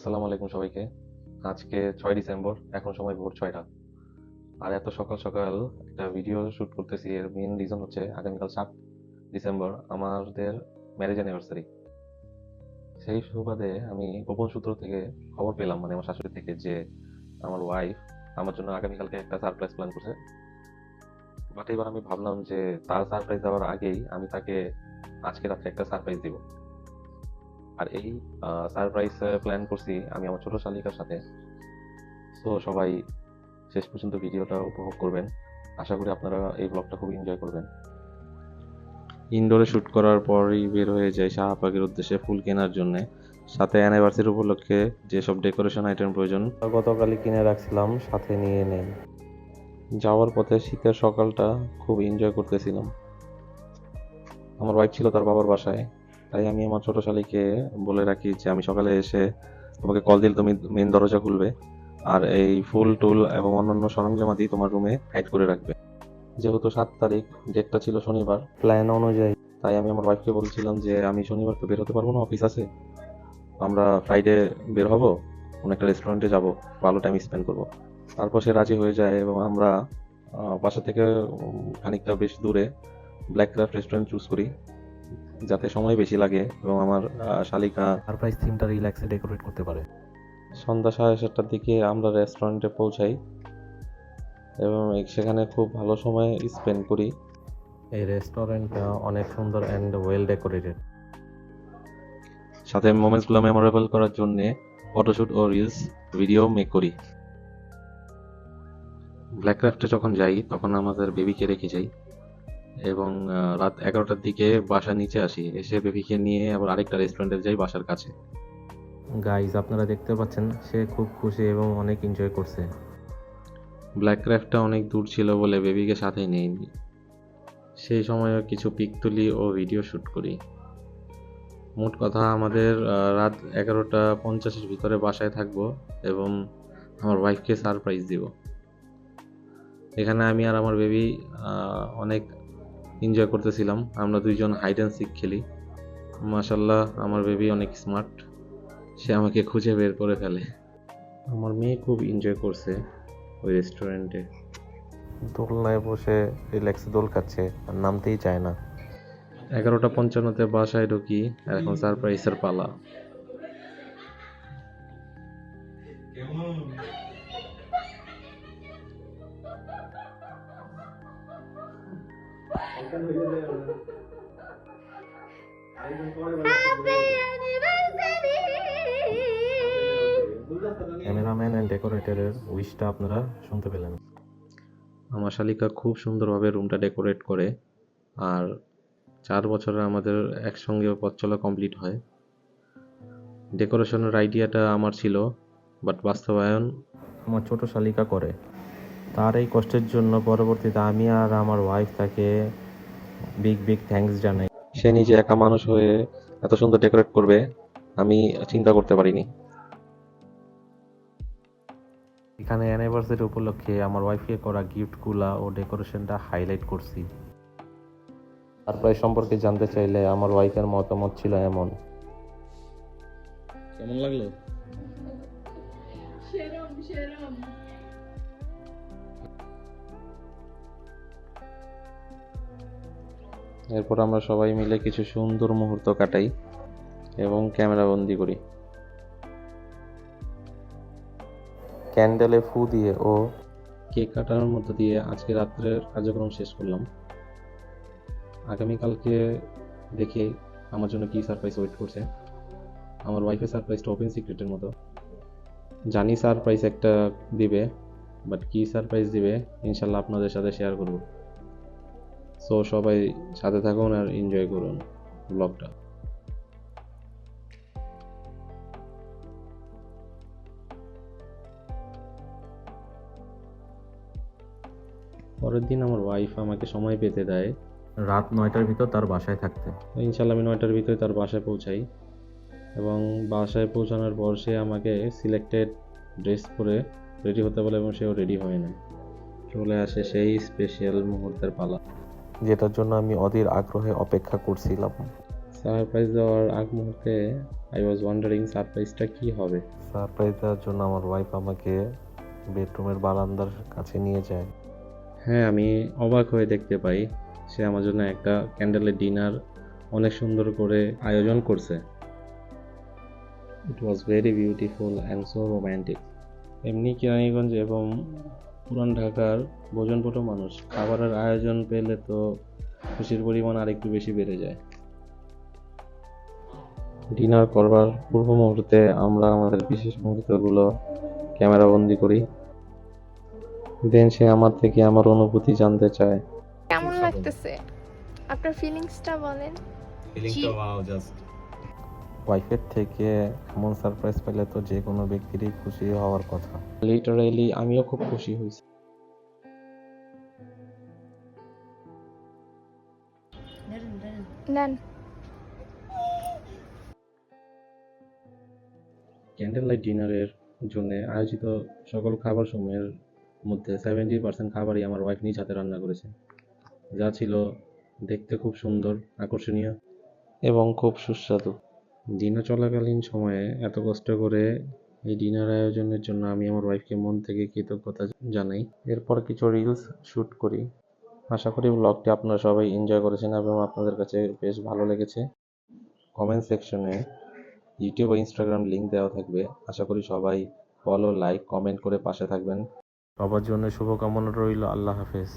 আসসালামু আলাইকুম সবাইকে। আজকে 6 ডিসেম্বর, এখন সময় ভোর 6টা। আর এত সকাল সকাল একটা ভিডিও শুট করতেছি, এর মেইন রিজন হচ্ছে আগামীকাল 7 ডিসেম্বর আমাদের ম্যারেজ অ্যানিভার্সারি। সেই সুবাদে আমি গোপন সূত্র থেকে খবর পেলাম, মানে আমার শাশুড়ি থেকে, যে আমার ওয়াইফ আমার জন্য আগামীকালকে একটা সারপ্রাইজ প্ল্যান করছে। বাট এবার আমি ভাবলাম যে তার সারপ্রাইজ দেওয়ার আগেই আমি তাকে আজকে রাত্রে একটা সারপ্রাইজ দিব। আর এই সারপ্রাইজ প্ল্যান করছি আমি আমার ছোট শালিকার সাথে। তো সবাই শেষ পর্যন্ত ভিডিওটা উপভোগ করবেন। আশা করি আপনারা এই ব্লগটা খুব এনজয় করবেন। ইনডোরে শ্যুট করার পরই বের হয়ে যায় শাহবাগের উদ্দেশ্যে ফুল কেনার জন্য। সাথে অ্যানিভার্সারি উপলক্ষে যেসব ডেকোরেশন আইটেম প্রয়োজন গতকালই কিনে রাখছিলাম, সাথে নিয়ে নেই। যাওয়ার পথে শীতের সকালটা খুব এনজয় করতেছিলাম। আমার ওয়াইফ ছিল তার বাবার বাসায়, তাই আমি আমার ছোট শালীকে বলে রাখি যে আমি সকালে এসে তোমাকে কল দিলে তুমি মেন দরজা খুলবে, আর এই ফুল টুল এবং অন্যান্য সরঞ্জামাদি তোমার রুমে হাইড করে রাখবে। যেহেতু 7 তারিখ, ডেটটা ছিল শনিবার, প্ল্যান অনুযায়ী তাই আমি আমার ওয়াইফকে বলছিলাম যে আমি শনিবার তো বের হতে পারবো না, অফিস আছে, আমরা ফ্রাইডে বের হব, কোনো একটা রেস্টুরেন্টে যাব, ভালো টাইম স্পেন্ড করব। তারপর সে রাজি হয়ে যায় এবং আমরা বাসা থেকে খানিকটা বেশ দূরে ব্ল্যাক ক্রাফট রেস্টুরেন্ট চুজ করি, যাতে সময় বেশি লাগে এবং আমার শালিকা সারপ্রাইজ থিমটা রিল্যাক্সে ডেকোরেট করতে পারে। সন্ধ্যা 7:30টার দিকে আমরা রেস্টুরেন্টে পৌঁছাই এবং সেখানে খুব ভালো সময় স্পেন্ড করি। এই রেস্টুরেন্টটা অনেক সুন্দর অ্যান্ড ওয়েল ডেকোরেটেড। সাথে মোমেন্টসগুলো মেমোরেবল করার জন্য ফটোশুট ও রিলস ভিডিও মেক করি। ব্ল্যাক ক্রাফটে যখন যাই তখন আমাদের বেবিকে রেখে যাই এবং রাত 11টার দিকে বাসা নিচে আসি, এসে বেবিকে নিয়ে আবার আরেকটা রেস্টুরেন্টে যাই বাসার কাছে। গাইজ, আপনারা দেখতে পাচ্ছেন সে খুব খুশি এবং অনেক এনজয় করছে। ব্ল্যাক ক্রাফটটা অনেক দূর ছিল বলে বেবিকে সাথে নিইনি। সেই সময়ও কিছু পিক তুলি ও ভিডিও শ্যুট করি। মোট কথা আমাদের রাত 11:50-এর ভিতরে বাসায় থাকবো এবং আমার ওয়াইফকে সারপ্রাইজ দিব। এখানে আমি আর আমার বেবি অনেক এনজয় করতেছিলাম। আমরা দুইজন হাইড অ্যান্ড সিক খেলি। মাশাল্লাহ, আমার বেবি অনেক স্মার্ট, সে আমাকে খুঁজে বের করে ফেলে। আমার মেয়ে খুব এনজয় করছে ওই রেস্টুরেন্টে। দোলনায় বসে রিল্যাক্সে দোল খাচ্ছে আর নামতেই চায় না। 11:55-তে বাসায় ঢুকি, আর এখন সারপ্রাইজের পালা। ক্যামেরাম্যান অ্যান্ড ডেকোরেটরের উইশটা আপনারা শুনতে পেলেন। আমার শালিকা খুব সুন্দরভাবে রুমটা ডেকোরেট করে, আর 4 বছরে আমাদের একসঙ্গে পথ চলা কমপ্লিট হয়। ডেকোরেশনের আইডিয়াটা আমার ছিল, বাট বাস্তবায়ন আমার ছোট শালিকা করে। তার এই কষ্টের জন্য পরবর্তীতে আমি আর আমার ওয়াইফ তাকে বিগ বিগ থ্যাঙ্কস জানাই। সে নিজে একা মানুষ হয়ে এত সুন্দর ডেকোরেট করবে আমি চিন্তা করতে পারিনি। এখানে অ্যানিভার্সারি উপলক্ষে আমার ওয়াইফকে করা গিফটগুলা ও ডেকোরেশনটা হাইলাইট করছি। সারপ্রাইজ সম্পর্কে জানতে চাইলে আমার ওয়াইফের মতামত ছিল এমন। কেমন লাগলো? সেরম সেরম এরপর আমরা সবাই মিলে কিছু সুন্দর মুহূর্ত কাটাই এবং ক্যামেরা বন্দি করি। ক্যান্ডেলে ফু দিয়ে ও কেক কাটানোর মধ্য দিয়ে আজকে রাত্রের কার্যক্রম শেষ করলাম। আগামীকালকে দেখি আমার জন্য কি সারপ্রাইজ ওয়েট করছে। আমার ওয়াইফের সারপ্রাইজটা ওপেন সিক্রেটের মতো। জানি সারপ্রাইজ একটা দিবে, বাট কি সারপ্রাইজ দিবে ইনশাল্লাহ আপনাদের সাথে শেয়ার করব। সো সবাই সাথে থাকুন আর এনজয় করুন ব্লগটা। পরের দিন আমার ওয়াইফ আমাকে সময় পেতে দেয় রাত 9টার ভিতর তার বাসায় থাকতে। ইনশাল্লাহ আমি 9টার ভিতরে তার বাসায় পৌঁছাই এবং বাসায় পৌঁছানোর পর সে আমাকে সিলেক্টেড ড্রেস পরে রেডি হতে বলে এবং সেও রেডি হয় না। চলে আসে সেই স্পেশাল মুহূর্তের পালা, যেটার জন্য আমি অধীর আগ্রহে অপেক্ষা করছিলাম। সারপ্রাইজ দেওয়ার আগ মুহূর্তে আই ওয়াজ ওয়ান্ডারিং সারপ্রাইজটা কি হবে। সারপ্রাইজ দেওয়ার জন্য আমার ওয়াইফ আমাকে বেডরুমের বারান্দার কাছে নিয়ে যায়। হ্যাঁ, আমি অবাক হয়ে দেখতে পাই সে আমার জন্য একটা ক্যান্ডেলের ডিনার অনেক সুন্দর করে আয়োজন করছে। It was very beautiful and so romantic. এমনি কেরানীগঞ্জ এবং পুরান ঢাকার ভোজনপটু মানুষ খাবারের আয়োজন পেলে তো খুশির পরিমাণ আরেকটু বেশি বেড়ে যায়। ডিনার করবার পূর্ব মুহূর্তে আমরা আমাদের বিশেষ মুহূর্তগুলো ক্যামেরাবন্দি করি। দেন সে আমার থেকে আমার অনুভূতি জানতে চায়। কেমন লাগতেছে আপনার ফিলিংসটা বলেন। ওয়াইফের থেকে এমন সারপ্রাইজ পেলে তো যে কোনো ব্যক্তিরই খুশি হওয়ার কথা। লিটারেলি আমিও খুব খুশি হয়েছি। নেন। ক্যান্ডেল লাইট ডিনারের জন্য আয়োজিত সকল খাবার সমূহের মধ্যে 70% খাবারই আমার ওয়াইফ নিজ হাতে রান্না করেছে, যা ছিল দেখতে খুব সুন্দর, আকর্ষণীয় এবং খুব সুস্বাদু। ডিনার চলাকালীন সময়ে এত কষ্ট করে এই ডিনার আয়োজনের জন্য আমি আমার ওয়াইফকে মন থেকে কৃতজ্ঞতা জানাই। এরপর কিছু রিলস শ্যুট করি। আশা করি ব্লগটি আপনারা সবাই এনজয় করেছেন এবং আপনাদের কাছে বেশ ভালো লেগেছে। কমেন্ট সেকশনে ইউটিউব ও ইনস্টাগ্রাম লিংক দেওয়া থাকবে। আশা করি সবাই ফলো, লাইক, কমেন্ট করে পাশে থাকবেন। সবার জন্য শুভকামনা রইল। আল্লাহ হাফেজ।